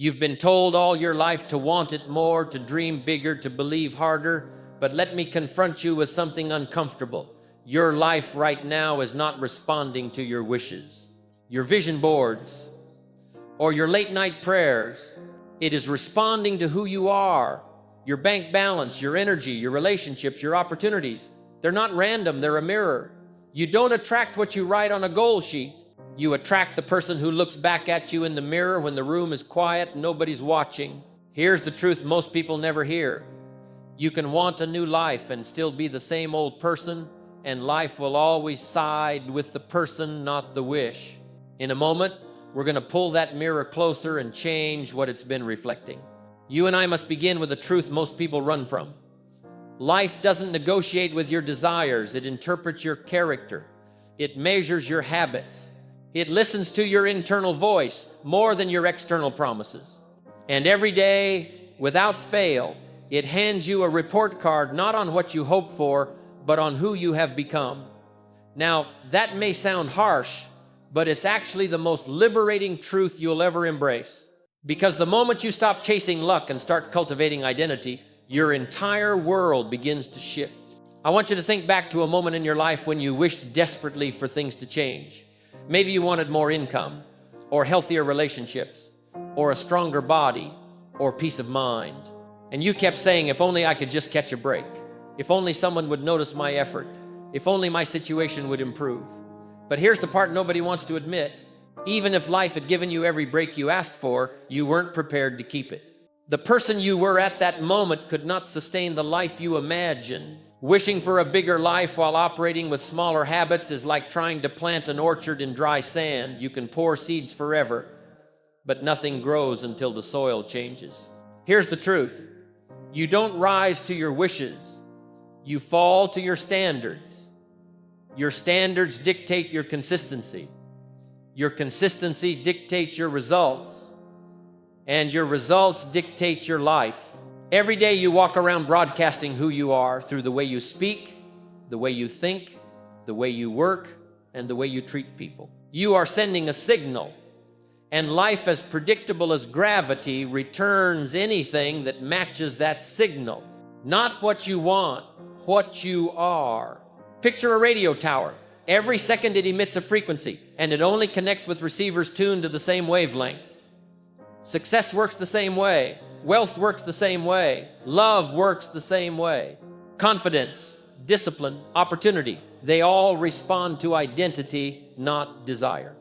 You've been told all your life to want it more, to dream bigger, to believe harder, but let me confront you with something uncomfortable. Your life right now is not responding to your wishes, your vision boards, or your late night prayers. It is responding to who you are, your bank balance, your energy, your relationships, your opportunities. They're not random, they're a mirror. You don't attract what you write on a goal sheet. You attract the person who looks back at you in the mirror when the room is quiet and nobody's watching. Here's the truth most people never hear. You can want a new life and still be the same old person, and life will always side with the person, not the wish. In a moment, we're going to pull that mirror closer and change what it's been reflecting. You and I must begin with a truth most people run from. Life doesn't negotiate with your desires. It interprets your character. It measures your habits. It listens to your internal voice more than your external promises. And every day, without fail, it hands you a report card not on what you hope for, but on who you have become. Now, that may sound harsh, but it's actually the most liberating truth you'll ever embrace. Because the moment you stop chasing luck and start cultivating identity, your entire world begins to shift. I want you to think back to a moment in your life when you wished desperately for things to change. Maybe you wanted more income, or healthier relationships, or a stronger body, or peace of mind. And you kept saying, if only I could just catch a break. If only someone would notice my effort. If only my situation would improve. But here's the part nobody wants to admit. Even if life had given you every break you asked for, you weren't prepared to keep it. The person you were at that moment could not sustain the life you imagined. Wishing for a bigger life while operating with smaller habits is like trying to plant an orchard in dry sand. You can pour seeds forever, but nothing grows until the soil changes. Here's the truth. You don't rise to your wishes. You fall to your standards. Your standards dictate your consistency. Your consistency dictates your results. And your results dictate your life. Every day you walk around broadcasting who you are through the way you speak, the way you think, the way you work, and the way you treat people. You are sending a signal, and life, as predictable as gravity, returns anything that matches that signal. Not what you want, what you are. Picture a radio tower. Every second it emits a frequency, and it only connects with receivers tuned to the same wavelength. Success works the same way. Wealth works the same way. Love works the same way. Confidence, discipline, opportunity, they all respond to identity, not desire.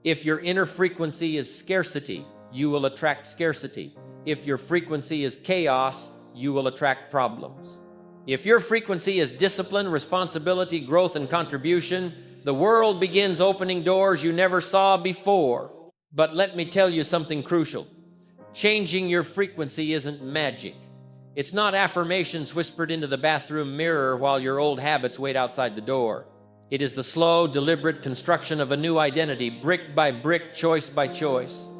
If your inner frequency is scarcity, you will attract scarcity. If your frequency is chaos, you will attract problems. If your frequency is discipline, responsibility, growth, and contribution, the world begins opening doors you never saw before. But let me tell you something crucial. Changing your frequency isn't magic. It's not affirmations whispered into the bathroom mirror while your old habits wait outside the door. It is the slow, deliberate construction of a new identity, brick by brick, choice by choice.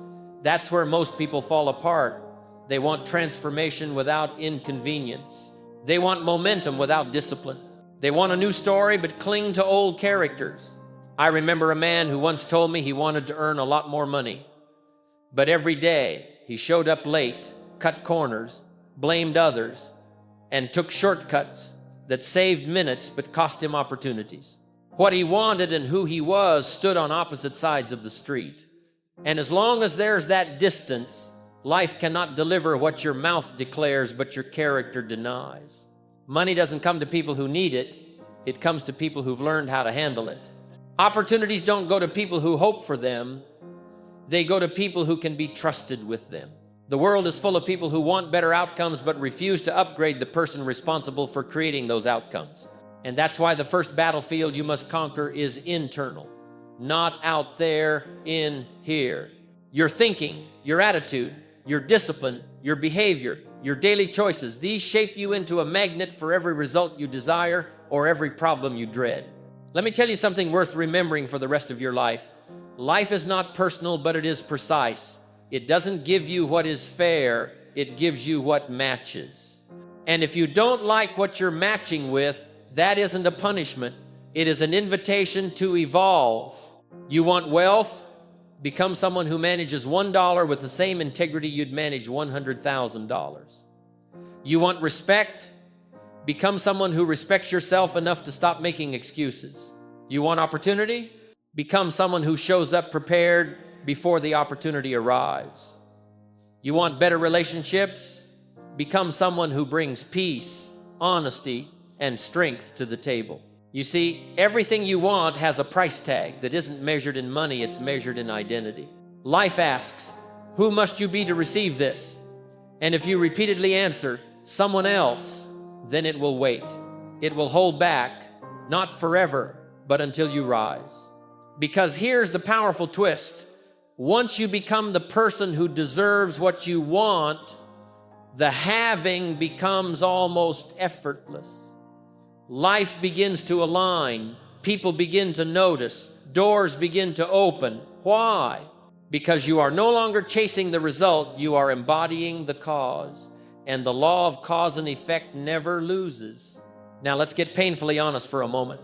That's where most people fall apart. They want transformation without inconvenience. They want momentum without discipline. They want a new story but cling to old characters. I remember a man who once told me he wanted to earn a lot more money. But every day he showed up late, cut corners, blamed others, and took shortcuts that saved minutes but cost him opportunities. What he wanted and who he was stood on opposite sides of the street. And as long as there's that distance, life cannot deliver what your mouth declares but your character denies. Money doesn't come to people who need it. It comes to people who've learned how to handle it. Opportunities don't go to people who hope for them. They go to people who can be trusted with them. The world is full of people who want better outcomes but refuse to upgrade the person responsible for creating those outcomes. And that's why the first battlefield you must conquer is internal, not out there, in here. Your thinking, your attitude, your discipline, your behavior, your daily choices, these shape you into a magnet for every result you desire or every problem you dread. Let me tell you something worth remembering for the rest of your life. Life is not personal, but it is precise. It doesn't give you what is fair, it gives you what matches. And if you don't like what you're matching with, that isn't a punishment. It is an invitation to evolve. You want wealth? Become someone who manages $1 with the same integrity you'd manage $100,000. You want respect? Become someone who respects yourself enough to stop making excuses. You want opportunity? Become someone who shows up prepared before the opportunity arrives. You want better relationships? Become someone who brings peace, honesty, and strength to the table. You see, everything you want has a price tag that isn't measured in money, it's measured in identity. Life asks, who must you be to receive this? And if you repeatedly answer, someone else, then it will wait. It will hold back, not forever, but until you rise. Because here's the powerful twist. Once you become the person who deserves what you want, the having becomes almost effortless. Life begins to align. People begin to notice. Doors begin to open. Why? Because you are no longer chasing the result, you are embodying the cause. And the law of cause and effect never loses. Now let's get painfully honest for a moment.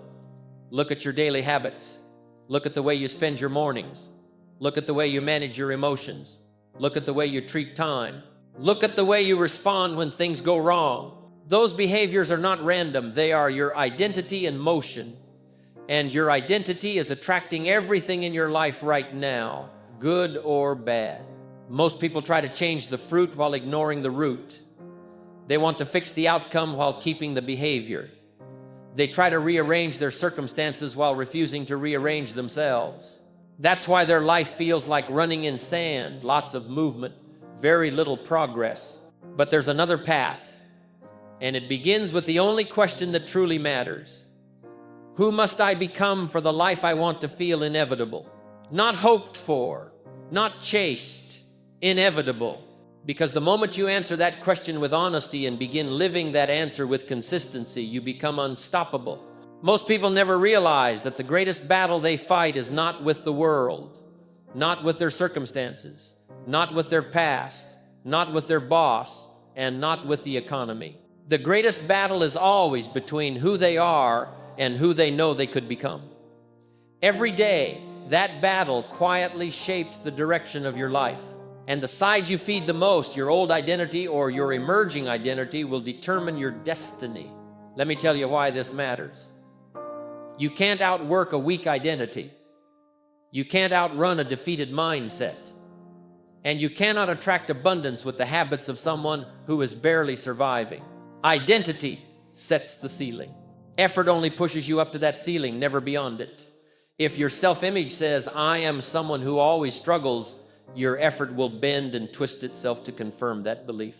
Look at your daily habits. Look at the way you spend your mornings. Look at the way you manage your emotions. Look at the way you treat time. Look at the way you respond when things go wrong. Those behaviors are not random. They are your identity in motion. And your identity is attracting everything in your life right now, good or bad. Most people try to change the fruit while ignoring the root. They want to fix the outcome while keeping the behavior. They try to rearrange their circumstances while refusing to rearrange themselves. That's why their life feels like running in sand, lots of movement, very little progress. But there's another path. And it begins with the only question that truly matters. Who must I become for the life I want to feel inevitable? Not hoped for, not chased, inevitable. Because the moment you answer that question with honesty and begin living that answer with consistency, you become unstoppable. Most people never realize that the greatest battle they fight is not with the world, not with their circumstances, not with their past, not with their boss, and not with the economy. The greatest battle is always between who they are and who they know they could become. Every day, that battle quietly shapes the direction of your life. And the side you feed the most, your old identity or your emerging identity, will determine your destiny. Let me tell you why this matters. You can't outwork a weak identity. You can't outrun a defeated mindset. And you cannot attract abundance with the habits of someone who is barely surviving. Identity sets the ceiling. Effort only pushes you up to that ceiling, never beyond it. If your self-image says, I am someone who always struggles, your effort will bend and twist itself to confirm that belief.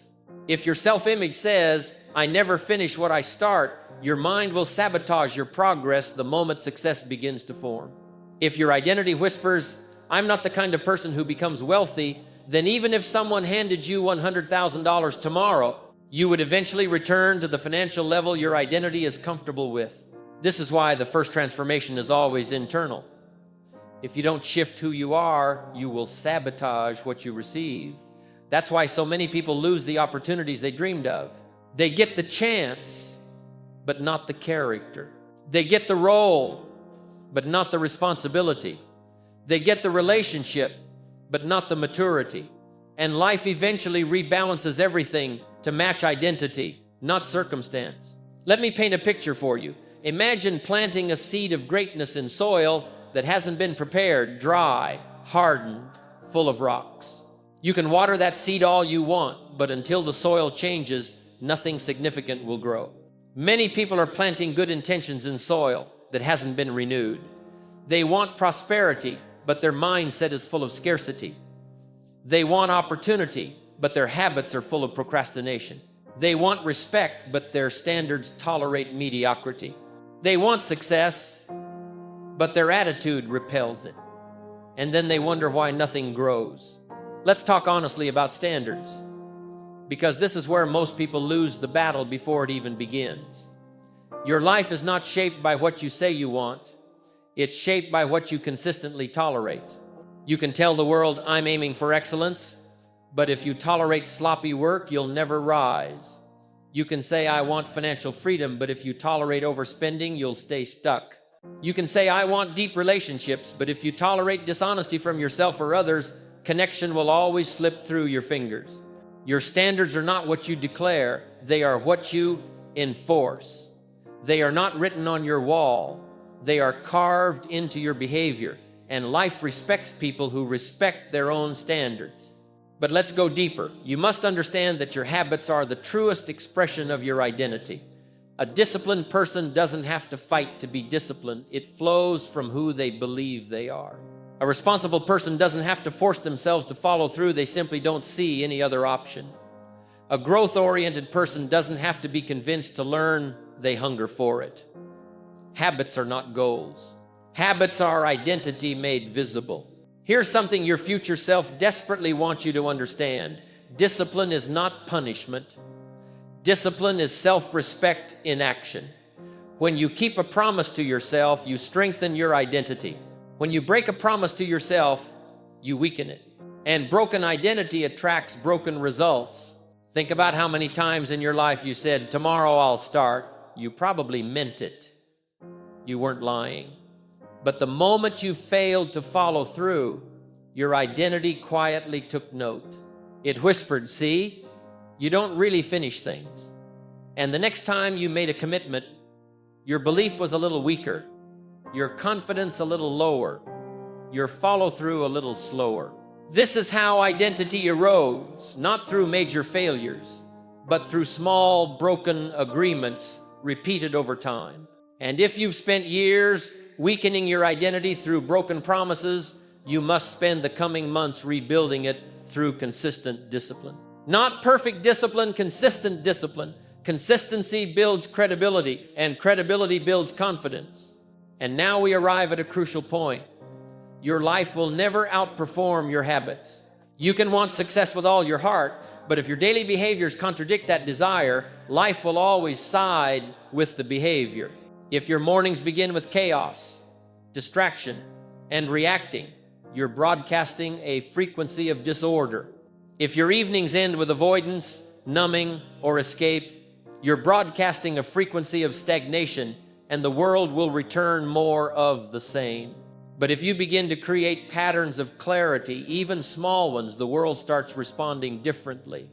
If your self-image says, I never finish what I start, your mind will sabotage your progress the moment success begins to form. If your identity whispers, I'm not the kind of person who becomes wealthy, then even if someone handed you $100,000 tomorrow, you would eventually return to the financial level your identity is comfortable with. This is why the first transformation is always internal. If you don't shift who you are, you will sabotage what you receive. That's why so many people lose the opportunities they dreamed of. They get the chance, but not the character. They get the role, but not the responsibility. They get the relationship, but not the maturity. And life eventually rebalances everything to match identity, not circumstance. Let me paint a picture for you. Imagine planting a seed of greatness in soil that hasn't been prepared, dry, hardened, full of rocks. You can water that seed all you want, but until the soil changes, nothing significant will grow. Many people are planting good intentions in soil that hasn't been renewed. They want prosperity, but their mindset is full of scarcity. They want opportunity, but their habits are full of procrastination. They want respect, but their standards tolerate mediocrity. They want success, but their attitude repels it. And then they wonder why nothing grows. Let's talk honestly about standards, because this is where most people lose the battle before it even begins. Your life is not shaped by what you say you want. It's shaped by what you consistently tolerate. You can tell the world, I'm aiming for excellence, but if you tolerate sloppy work, you'll never rise. You can say, I want financial freedom, but if you tolerate overspending, you'll stay stuck. You can say, I want deep relationships, but if you tolerate dishonesty from yourself or others, connection will always slip through your fingers. Your standards are not what you declare, they are what you enforce. They are not written on your wall, they are carved into your behavior, and life respects people who respect their own standards. But let's go deeper. You must understand that your habits are the truest expression of your identity. A disciplined person doesn't have to fight to be disciplined. It flows from who they believe they are. A responsible person doesn't have to force themselves to follow through. They simply don't see any other option. A growth-oriented person doesn't have to be convinced to learn. They hunger for it. Habits are not goals. Habits are identity made visible. Here's something your future self desperately wants you to understand. Discipline is not punishment. Discipline is self-respect in action. When you keep a promise to yourself, you strengthen your identity. When you break a promise to yourself, you weaken it. And broken identity attracts broken results. Think about how many times in your life you said, tomorrow I'll start. You probably meant it. You weren't lying. But the moment you failed to follow through, your identity quietly took note. It whispered, see, you don't really finish things. And the next time you made a commitment, your belief was a little weaker, your confidence a little lower, your follow-through a little slower. This is how identity erodes, not through major failures, but through small, broken agreements repeated over time. And if you've spent years weakening your identity through broken promises, you must spend the coming months rebuilding it through consistent discipline. Not perfect discipline, consistent discipline. Consistency builds credibility, and credibility builds confidence. And now we arrive at a crucial point. Your life will never outperform your habits. You can want success with all your heart, but if your daily behaviors contradict that desire, life will always side with the behavior. If your mornings begin with chaos, distraction, and reacting, you're broadcasting a frequency of disorder. If your evenings end with avoidance, numbing, or escape, you're broadcasting a frequency of stagnation, and the world will return more of the same. But if you begin to create patterns of clarity, even small ones, the world starts responding differently.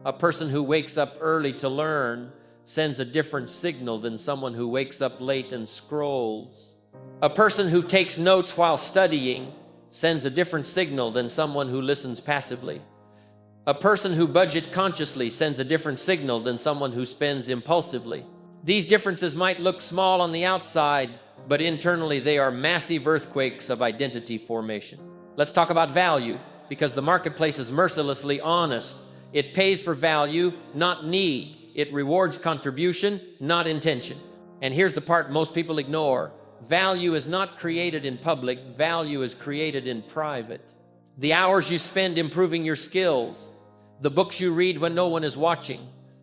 A person who wakes up early to learn sends a different signal than someone who wakes up late and scrolls. A person who takes notes while studying sends a different signal than someone who listens passively. A person who budgets consciously sends a different signal than someone who spends impulsively. These differences might look small on the outside, but internally they are massive earthquakes of identity formation. Let's talk about value, because the marketplace is mercilessly honest. It pays for value, not need. It rewards contribution, not intention. And here's the part most people ignore. Value is not created in public, value is created in private. The hours you spend improving your skills, the books you read when no one is watching,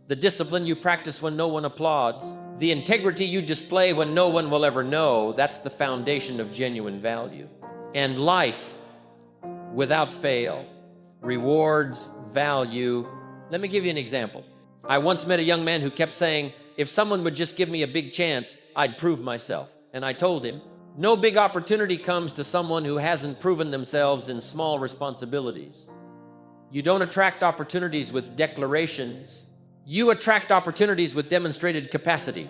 the discipline you practice when no one applauds, the integrity you display when no one will ever know, that's the foundation of genuine value. And life, without fail, rewards value. Let me give you an example. I once met a young man who kept saying, if someone would just give me a big chance, I'd prove myself. And I told him, no big opportunity comes to someone who hasn't proven themselves in small responsibilities. You don't attract opportunities with declarations. You attract opportunities with demonstrated capacity.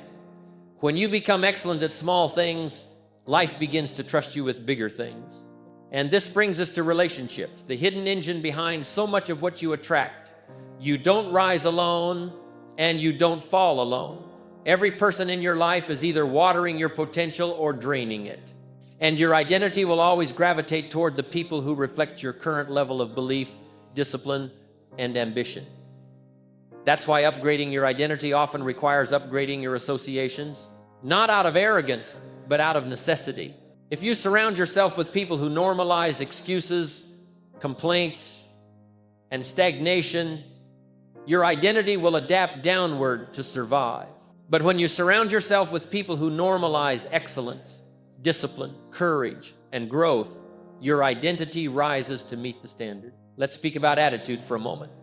When you become excellent at small things, life begins to trust you with bigger things. And this brings us to relationships, the hidden engine behind so much of what you attract. You don't rise alone, and you don't fall alone. Every person in your life is either watering your potential or draining it. And your identity will always gravitate toward the people who reflect your current level of belief, discipline, and ambition. That's why upgrading your identity often requires upgrading your associations, not out of arrogance, but out of necessity. If you surround yourself with people who normalize excuses, complaints, and stagnation, your identity will adapt downward to survive. But when you surround yourself with people who normalize excellence, discipline, courage, and growth, your identity rises to meet the standard. Let's speak about attitude for a moment.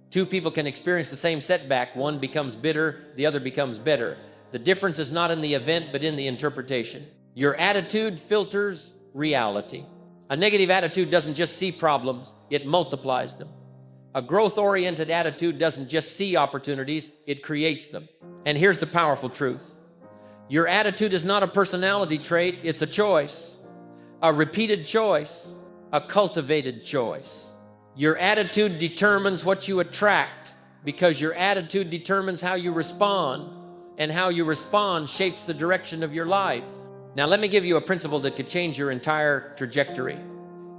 Two people can experience the same setback. One becomes bitter, the other becomes better. The difference is not in the event, but in the interpretation. Your attitude filters reality. A negative attitude doesn't just see problems, it multiplies them. A growth-oriented attitude doesn't just see opportunities, it creates them. And here's the powerful truth. Your attitude is not a personality trait, it's a choice. A repeated choice, a cultivated choice. Your attitude determines what you attract because your attitude determines how you respond, and how you respond shapes the direction of your life. Now let me give you a principle that could change your entire trajectory.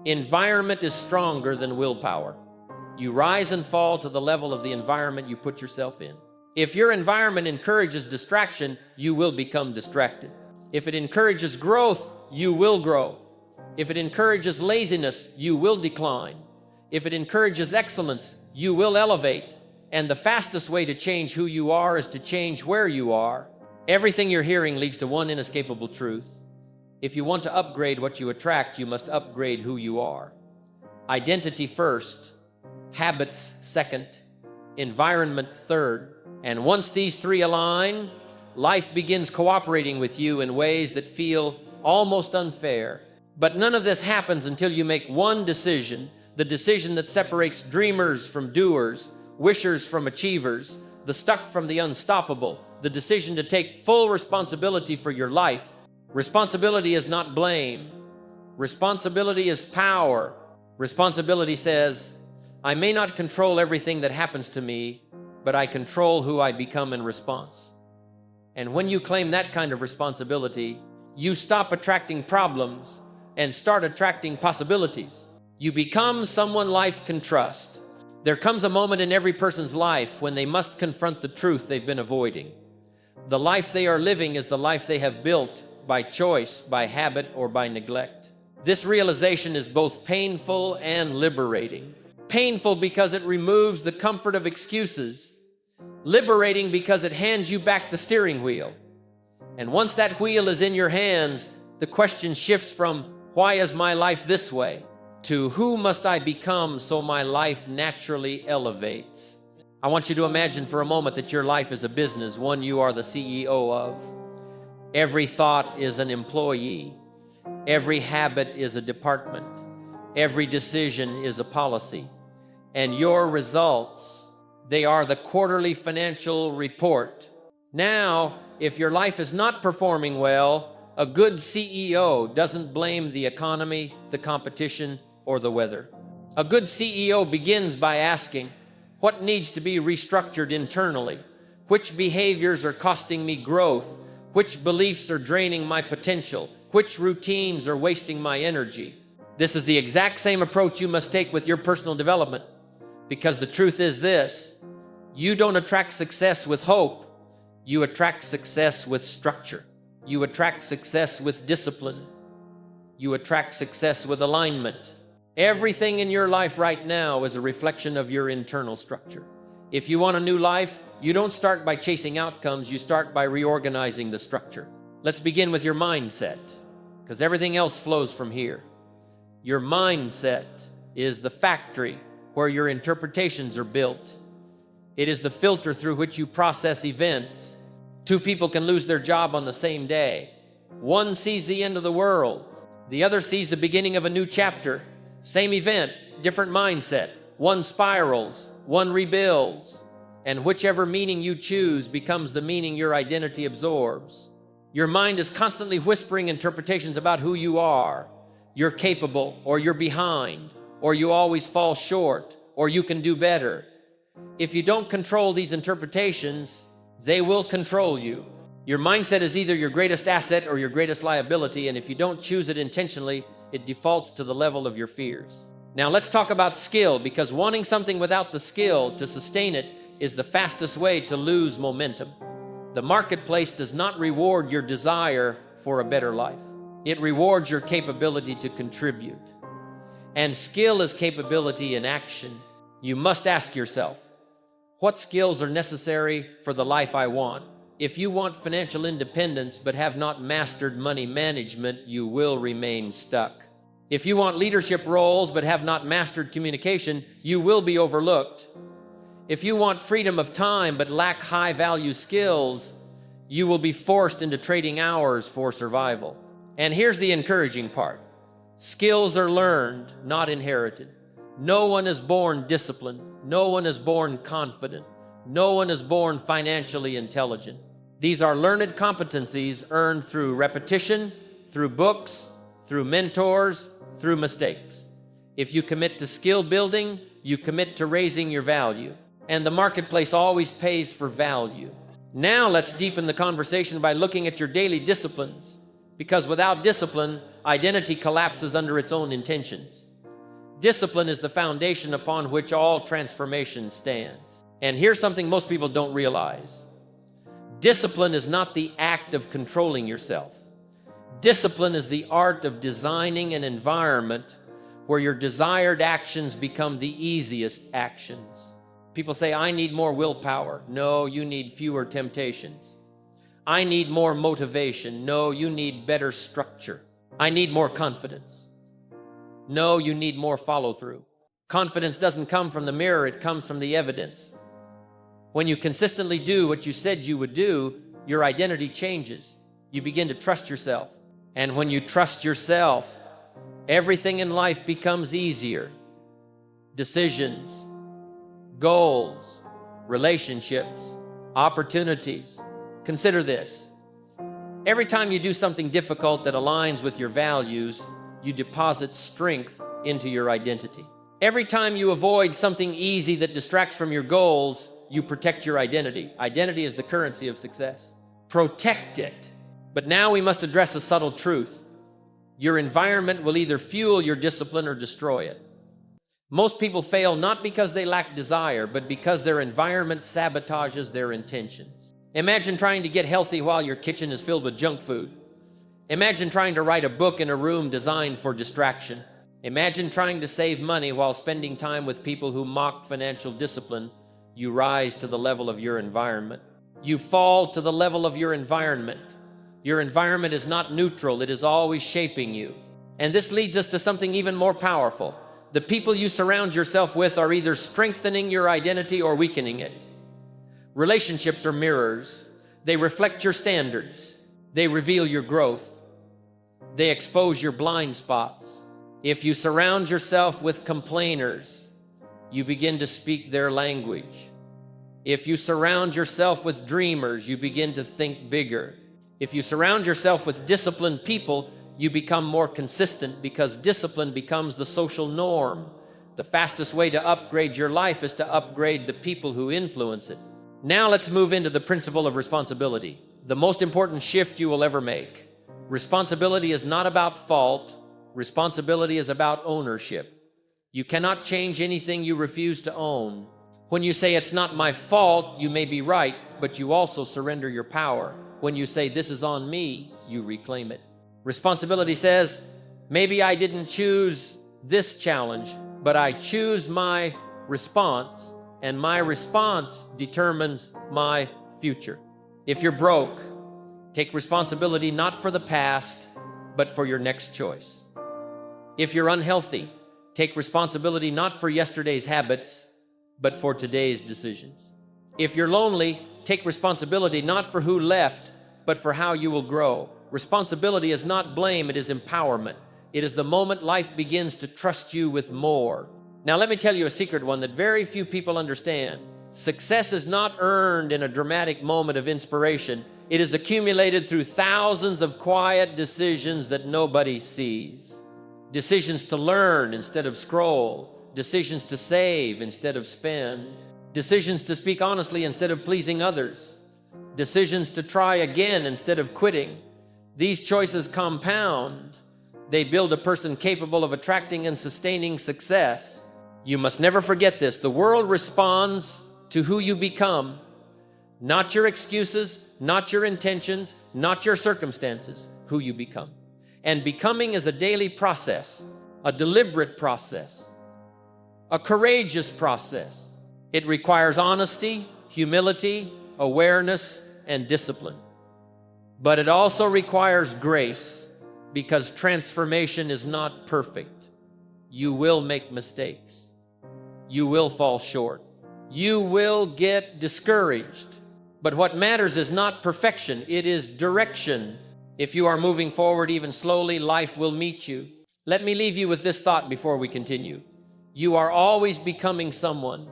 Environment is stronger than willpower. You rise and fall to the level of the environment you put yourself in. If your environment encourages distraction, you will become distracted. If it encourages growth, you will grow. If it encourages laziness, you will decline. If it encourages excellence, you will elevate. And the fastest way to change who you are is to change where you are. Everything you're hearing leads to one inescapable truth. If you want to upgrade what you attract, you must upgrade who you are. Identity first, habits second, environment third. And once these three align, life begins cooperating with you in ways that feel almost unfair. But none of this happens until you make one decision, the decision that separates dreamers from doers, wishers from achievers, the stuck from the unstoppable, the decision to take full responsibility for your life. Responsibility is not blame. Responsibility is power. Responsibility says, I may not control everything that happens to me, but I control who I become in response. And when you claim that kind of responsibility, you stop attracting problems and start attracting possibilities. You become someone life can trust. There comes a moment in every person's life when they must confront the truth they've been avoiding. The life they are living is the life they have built by choice, by habit, or by neglect. This realization is both painful and liberating. Painful because it removes the comfort of excuses. Liberating because it hands you back the steering wheel. And once that wheel is in your hands, the question shifts from, why is my life this way? To who must I become so my life naturally elevates? I want you to imagine for a moment that your life is a business, one you are the CEO of. Every thought is an employee. Every habit is a department. Every decision is a policy. And your results, they are the quarterly financial report. Now, if your life is not performing well, a good CEO doesn't blame the economy, the competition, or the weather. A good CEO begins by asking, what needs to be restructured internally? Which behaviors are costing me growth? Which beliefs are draining my potential? Which routines are wasting my energy? This is the exact same approach you must take with your personal development. Because the truth is this, you don't attract success with hope. You attract success with structure. You attract success with discipline. You attract success with alignment. Everything in your life right now is a reflection of your internal structure. If you want a new life, you don't start by chasing outcomes, you start by reorganizing the structure. Let's begin with your mindset, because everything else flows from here. Your mindset is the factory where your interpretations are built. It is the filter through which you process events. Two people can lose their job on the same day. One sees the end of the world. The other sees the beginning of a new chapter. Same event, different mindset. One spirals, one rebuilds. And whichever meaning you choose becomes the meaning your identity absorbs. Your mind is constantly whispering interpretations about who you are. You're capable, or you're behind, or you always fall short, or you can do better. If you don't control these interpretations, they will control you. Your mindset is either your greatest asset or your greatest liability, and if you don't choose it intentionally, it defaults to the level of your fears. Now let's talk about skill, because wanting something without the skill to sustain it is the fastest way to lose momentum. The marketplace does not reward your desire for a better life. It rewards your capability to contribute. And skill is capability in action. You must ask yourself, what skills are necessary for the life I want? If you want financial independence but have not mastered money management, you will remain stuck. If you want leadership roles but have not mastered communication, you will be overlooked. If you want freedom of time but lack high-value skills, you will be forced into trading hours for survival. And here's the encouraging part. Skills are learned, not inherited. No one is born disciplined. No one is born confident. No one is born financially intelligent. These are learned competencies earned through repetition, through books, through mentors, through mistakes. If you commit to skill building, you commit to raising your value. And the marketplace always pays for value. Now let's deepen the conversation by looking at your daily disciplines. Because without discipline, identity collapses under its own intentions. Discipline is the foundation upon which all transformation stands. And here's something most people don't realize. Discipline is not the act of controlling yourself. Discipline is the art of designing an environment where your desired actions become the easiest actions. People say, I need more willpower. No, you need fewer temptations. I need more motivation. No, you need better structure. I need more confidence. No, you need more follow-through. Confidence doesn't come from the mirror, it comes from the evidence. When you consistently do what you said you would do, your identity changes. You begin to trust yourself. And when you trust yourself, everything in life becomes easier. Decisions, goals, relationships, opportunities. Consider this. Every time you do something difficult that aligns with your values, you deposit strength into your identity. Every time you avoid something easy that distracts from your goals, you protect your identity. Identity is the currency of success. Protect it. But now we must address a subtle truth. Your environment will either fuel your discipline or destroy it. Most people fail not because they lack desire, but because their environment sabotages their intentions. Imagine trying to get healthy while your kitchen is filled with junk food. Imagine trying to write a book in a room designed for distraction. Imagine trying to save money while spending time with people who mock financial discipline. You rise to the level of your environment. You fall to the level of your environment. Your environment is not neutral, it is always shaping you. And this leads us to something even more powerful. The people you surround yourself with are either strengthening your identity or weakening it. Relationships are mirrors. They reflect your standards. They reveal your growth. They expose your blind spots. If you surround yourself with complainers, you begin to speak their language. If you surround yourself with dreamers, you begin to think bigger. If you surround yourself with disciplined people, you become more consistent because discipline becomes the social norm. The fastest way to upgrade your life is to upgrade the people who influence it. Now let's move into the principle of responsibility, the most important shift you will ever make. Responsibility is not about fault. Responsibility is about ownership. You cannot change anything you refuse to own. When you say it's not my fault, you may be right, but you also surrender your power. When you say this is on me, you reclaim it. Responsibility says, maybe I didn't choose this challenge, but I choose my response, and my response determines my future. If you're broke, take responsibility not for the past, but for your next choice. If you're unhealthy, take responsibility not for yesterday's habits, but for today's decisions. If you're lonely, take responsibility not for who left, but for how you will grow. Responsibility is not blame, it is empowerment. It is the moment life begins to trust you with more. Now let me tell you a secret one that very few people understand. Success is not earned in a dramatic moment of inspiration. It is accumulated through thousands of quiet decisions that nobody sees. Decisions to learn instead of scroll. Decisions to save instead of spend. Decisions to speak honestly instead of pleasing others. Decisions to try again instead of quitting. These choices compound. They build a person capable of attracting and sustaining success. You must never forget this. The world responds to who you become, not your excuses, not your intentions, not your circumstances, who you become. And becoming is a daily process, a deliberate process, a courageous process. It requires honesty, humility, awareness, and discipline. But it also requires grace, because transformation is not perfect. You will make mistakes. You will fall short. You will get discouraged. But what matters is not perfection, it is direction. If you are moving forward even slowly, life will meet you. Let me leave you with this thought before we continue. You are always becoming someone.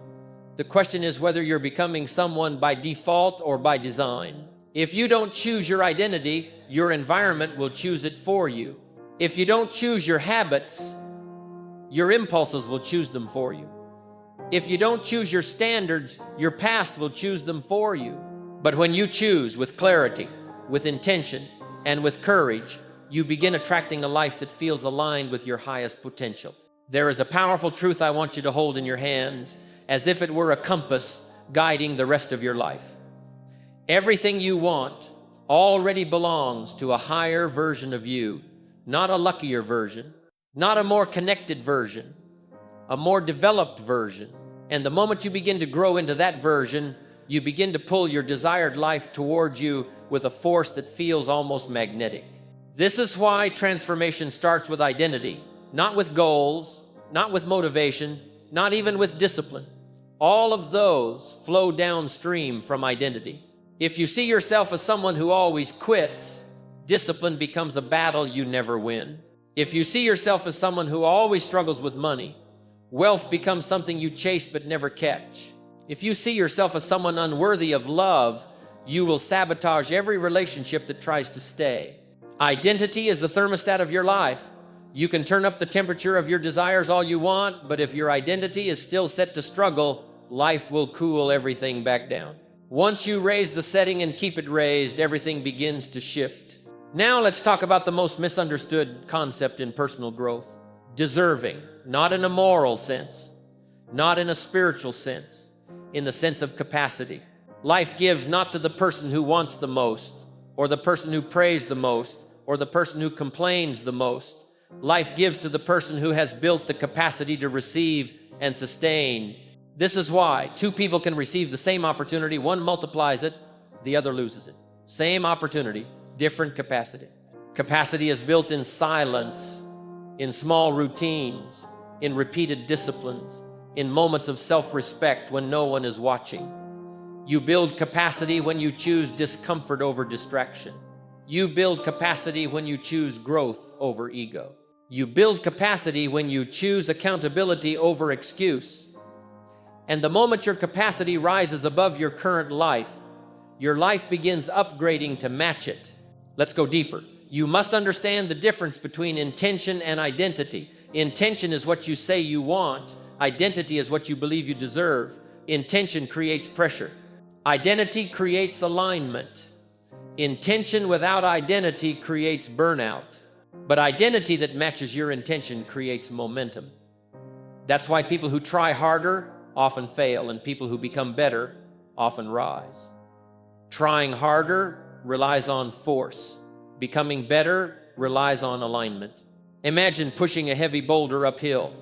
The question is whether you're becoming someone by default or by design. If you don't choose your identity, your environment will choose it for you. If you don't choose your habits, your impulses will choose them for you. If you don't choose your standards, your past will choose them for you. But when you choose with clarity, with intention, and with courage, you begin attracting a life that feels aligned with your highest potential. There is a powerful truth I want you to hold in your hands, as if it were a compass guiding the rest of your life. Everything you want already belongs to a higher version of you, not a luckier version, not a more connected version, a more developed version. And the moment you begin to grow into that version, you begin to pull your desired life towards you with a force that feels almost magnetic. This is why transformation starts with identity, not with goals, not with motivation, not even with discipline. All of those flow downstream from identity. If you see yourself as someone who always quits, discipline becomes a battle you never win. If you see yourself as someone who always struggles with money, wealth becomes something you chase but never catch. If you see yourself as someone unworthy of love, you will sabotage every relationship that tries to stay. Identity is the thermostat of your life. You can turn up the temperature of your desires all you want, but if your identity is still set to struggle, life will cool everything back down. Once you raise the setting and keep it raised, everything begins to shift. Now let's talk about the most misunderstood concept in personal growth. Deserving, not in a moral sense, not in a spiritual sense, in the sense of capacity. Life gives not to the person who wants the most, or the person who prays the most, or the person who complains the most. Life gives to the person who has built the capacity to receive and sustain. This is why two people can receive the same opportunity. One multiplies it, the other loses it. Same opportunity, different capacity. Capacity is built in silence, in small routines, in repeated disciplines, in moments of self-respect when no one is watching. You build capacity when you choose discomfort over distraction. You build capacity when you choose growth over ego. You build capacity when you choose accountability over excuse. And the moment your capacity rises above your current life, your life begins upgrading to match it. Let's go deeper. You must understand the difference between intention and identity. Intention is what you say you want. Identity is what you believe you deserve. Intention creates pressure. Identity creates alignment. Intention without identity creates burnout. But identity that matches your intention creates momentum. That's why people who try harder often fail, and people who become better often rise. Trying harder relies on force. Becoming better relies on alignment. Imagine pushing a heavy boulder uphill.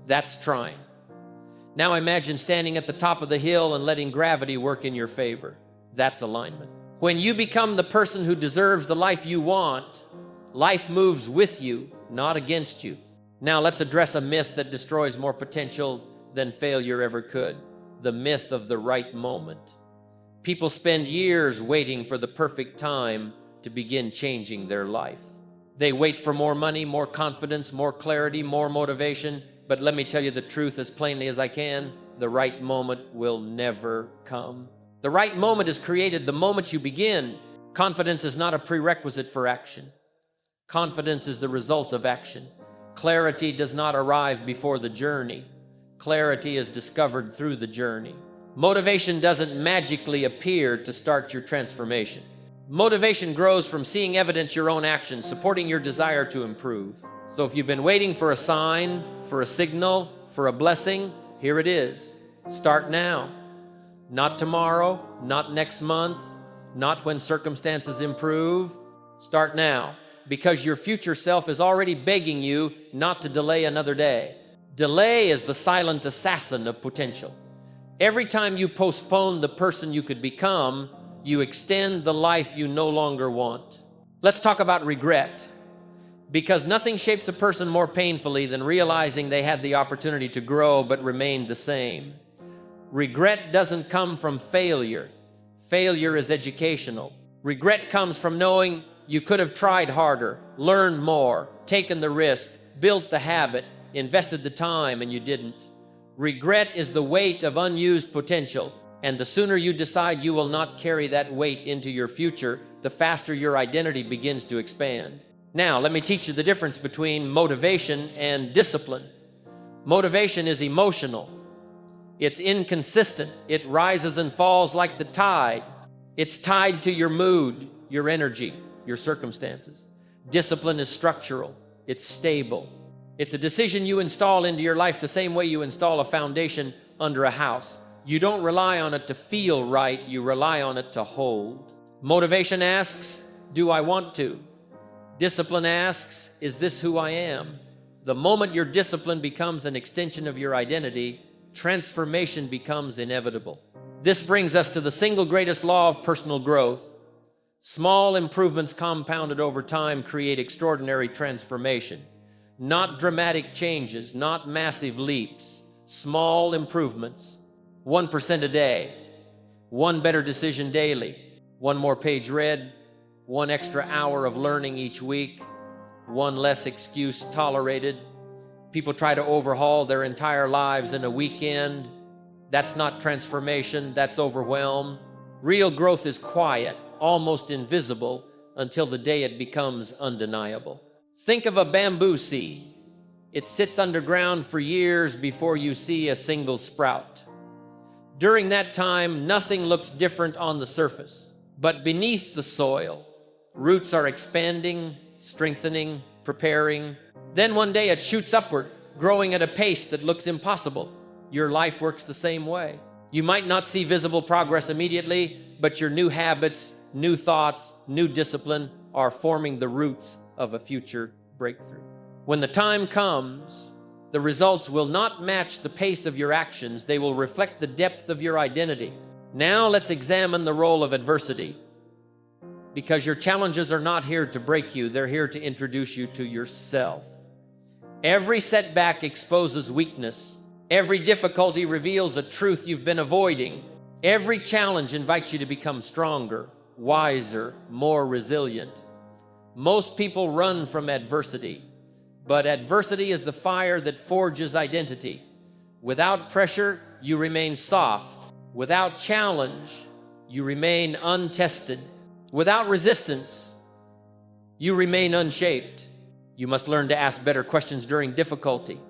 That's trying. Now imagine standing at the top of the hill and letting gravity work in your favor. That's alignment. When you become the person who deserves the life you want, life moves with you, not against you. Now let's address a myth that destroys more potential than failure ever could. The myth of the right moment. People spend years waiting for the perfect time to begin changing their life. They wait for more money, more confidence, more clarity, more motivation. But let me tell you the truth as plainly as I can. The right moment will never come. The right moment is created the moment you begin. Confidence is not a prerequisite for action. Confidence is the result of action. Clarity does not arrive before the journey. Clarity is discovered through the journey. Motivation doesn't magically appear to start your transformation. Motivation grows from seeing evidence your own actions, supporting your desire to improve. So if you've been waiting for a sign, for a signal, for a blessing, here it is. Start now. Not tomorrow, not next month, not when circumstances improve. Start now, because your future self is already begging you not to delay another day. Delay is the silent assassin of potential. Every time you postpone the person you could become, you extend the life you no longer want. Let's talk about regret. Because nothing shapes a person more painfully than realizing they had the opportunity to grow but remained the same. Regret doesn't come from failure. Failure is educational. Regret comes from knowing You could have tried harder, learned more, taken the risk, built the habit, invested the time, and you didn't. Regret is the weight of unused potential, and the sooner you decide you will not carry that weight into your future, the faster your identity begins to expand. Now, let me teach you the difference between motivation and discipline. Motivation is emotional. It's inconsistent. It rises and falls like the tide. It's tied to your mood, your energy, your circumstances. Discipline is structural. It's stable. It's a decision you install into your life the same way you install a foundation under a house. You don't rely on it to feel right. You rely on it to hold. Motivation asks, do I want to? Discipline asks, is this who I am? The moment your discipline becomes an extension of your identity, transformation becomes inevitable. This brings us to the single greatest law of personal growth. Small improvements compounded over time create extraordinary transformation. Not dramatic changes, not massive leaps. Small improvements. 1% a day. One better decision daily. One more page read. One extra hour of learning each week. One less excuse tolerated. People try to overhaul their entire lives in a weekend. That's not transformation, that's overwhelm. Real growth is quiet, almost invisible, until the day it becomes undeniable. Think of a bamboo seed. It sits underground for years before you see a single sprout. During that time, nothing looks different on the surface. But beneath the soil, roots are expanding, strengthening, preparing. Then one day it shoots upward, growing at a pace that looks impossible. Your life works the same way. You might not see visible progress immediately, but your new habits, new thoughts, new discipline are forming the roots of a future breakthrough. When the time comes, the results will not match the pace of your actions. They will reflect the depth of your identity. Now let's examine the role of adversity. Because your challenges are not here to break you, they're here to introduce you to yourself. Every setback exposes weakness. Every difficulty reveals a truth you've been avoiding. Every challenge invites you to become stronger, wiser, more resilient. Most people run from adversity, but adversity is the fire that forges identity. Without pressure, you remain soft. Without challenge, you remain untested. Without resistance, you remain unshaped. You must learn to ask better questions during difficulty.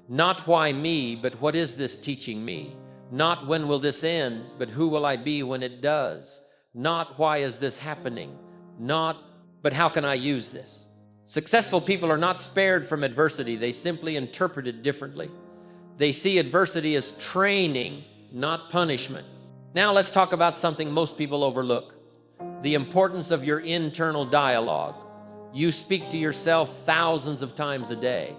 Not why me, but what is this teaching me? Not when will this end, but who will I be when it does? Not why is this happening? Not, but how can I use this? Successful people are not spared from adversity. They simply interpret it differently. They see adversity as training, not punishment. Now let's talk about something most people overlook. The importance of your internal dialogue. You speak to yourself thousands of times a day.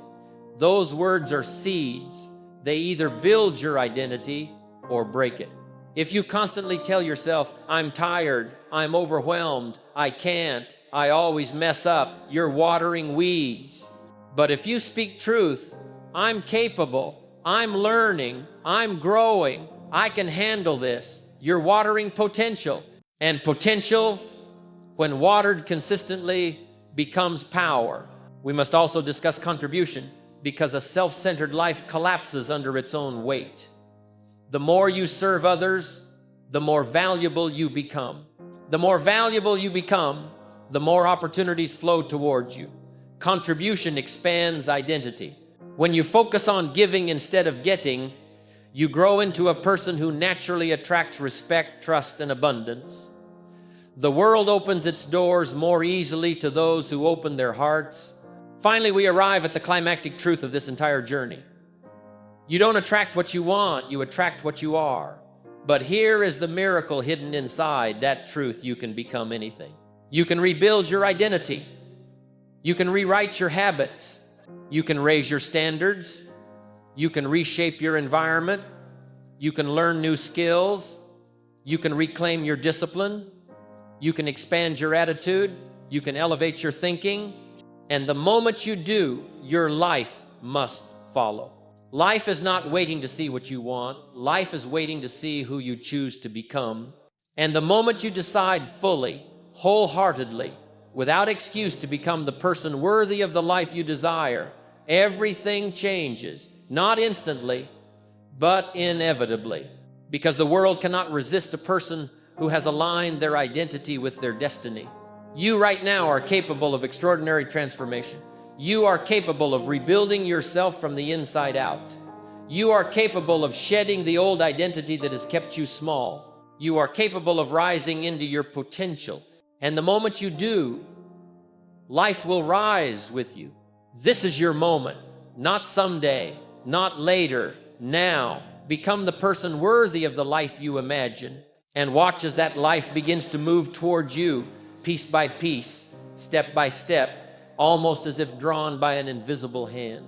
Those words are seeds. They either build your identity or break it. If you constantly tell yourself, I'm tired, I'm overwhelmed, I can't, I always mess up, you're watering weeds. But if you speak truth, I'm capable, I'm learning, I'm growing, I can handle this, you're watering potential. And potential, when watered consistently, becomes power. We must also discuss contribution, because a self-centered life collapses under its own weight. The more you serve others, the more valuable you become. The more valuable you become, the more opportunities flow towards you. Contribution expands identity. When you focus on giving instead of getting, you grow into a person who naturally attracts respect, trust, and abundance. The world opens its doors more easily to those who open their hearts. Finally, we arrive at the climactic truth of this entire journey. You don't attract what you want, you attract what you are. But here is the miracle hidden inside that truth: you can become anything. You can rebuild your identity. You can rewrite your habits. You can raise your standards. You can reshape your environment. You can learn new skills. You can reclaim your discipline. You can expand your attitude. You can elevate your thinking. And the moment you do, your life must follow. Life is not waiting to see what you want. Life is waiting to see who you choose to become. And the moment you decide fully, wholeheartedly, without excuse to become the person worthy of the life you desire, everything changes, not instantly, but inevitably, because the world cannot resist a person who has aligned their identity with their destiny. You right now are capable of extraordinary transformation. You are capable of rebuilding yourself from the inside out. You are capable of shedding the old identity that has kept you small. You are capable of rising into your potential. And the moment you do, life will rise with you. This is your moment, not someday, not later, now. Become the person worthy of the life you imagine, and watch as that life begins to move towards you, piece by piece, step by step, almost as if drawn by an invisible hand.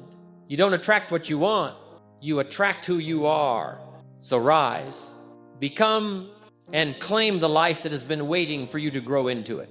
You don't attract what you want, you attract who you are. So rise, become, and claim the life that has been waiting for you to grow into it.